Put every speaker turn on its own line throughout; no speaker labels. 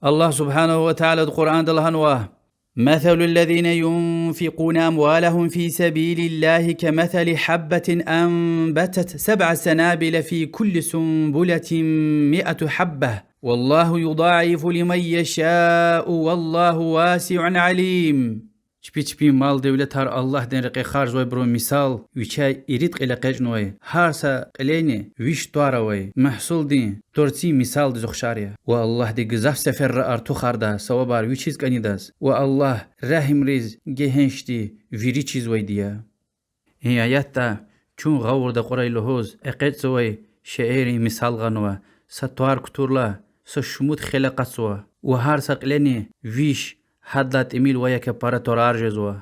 الله سبحانه وتعالى القرآن دلهنواه مثل الذين ينفقون أموالهم في سبيل الله كمثل حبة أنبتت 7 سنابل في كل سنبلة 100 حبة والله يضاعف لمن يشاء والله واسع عليم. چپی مال دولت هر الله دن رقی خارج وی برو مثال ویچای ایرید قیل قجنوی هر سا قلینی ویش تواروی محصول دین تورسی مثال دی زخشاریا و الله دی گزاف سفر را ارتو خارده سوا بار وی چیز کنی داز و الله رحم ریز گهنش دی ویری چیز وی دیا. این آیت تا چون غور دا قرآن لحوز اقید زوی شعری مثال غنوه ستوار کتورلا سشمود خلقت سوا و هر سا قلینی ویش حدلت امیل ویا که پارا تورار جزوا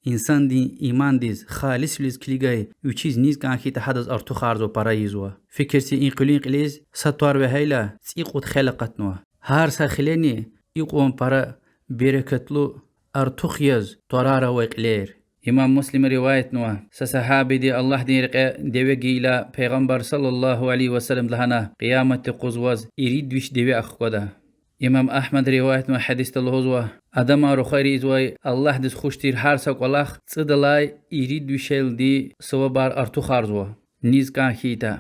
انسان دی ایمان دیز خالص لیز کلیگای و چیز نیز که آنخی تا حدز ارتو خارزو پارا یزوا فکر سی این قلین قلیز ستوار و هیلا سیقود خلقت نوا هر سا خلینی ایقوان پارا برکتلو ارتو خیز تورار و اقلیر. امام مسلم روایت نوا صحابی دی الله دی رقی دیوه گیلا پیغمبر صلی الله علیه وسلم لحنا قیامت قزواز ایرید دوش دیوه اخواده. امام احمد روایت ما حدیث الهوزوا ادم رو خیری زوی الله دس خوشتیر هر ساق الله صدلای ایرید وشل دی سو بار ارتو خارزوا نیز کان خیتا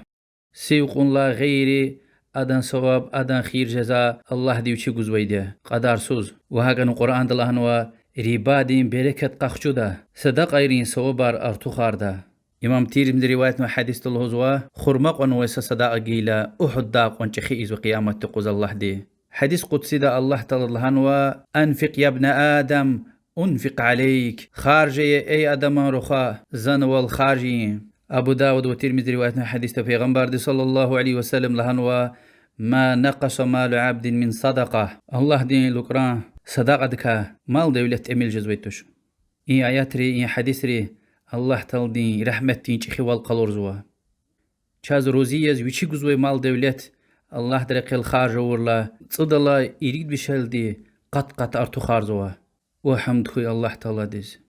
سیقون لا غیری ادن ثواب ادن خیر جزا الله دی وچی گزوی دی قدر سوز و هاگن قرآن دلهن و ریبادین برکت قخچودا صدق ایرین سو بار ارتو خاردا. امام ترمذی روایت ما حدیث الهوزوا خرمق و ویس صدق گیلا احد داق ونچ خیز و قیامت قز الله دی حديث قدسي دا الله تعالى أنفق يا ابن آدم أنفق عليك خارجي أي آدم رخا زن والخارجي. أبو داود وترمذي رواية حديث في غنبار صلى الله عليه وسلم لهنوا ما نقص مال عبد من صدقة الله دين لقران صدقتك مال دولة أميل جزويتوش. إن آيات ري إن حديث ري الله تعالى دين رحمتين چخي والقلور زوا چاز روزيز ويشي گزوي مال دولة الله درقل خارج ورلا صدلا يريد بشل دي قط ارتو خارزوا وحمد خوي الله تعالى ديز.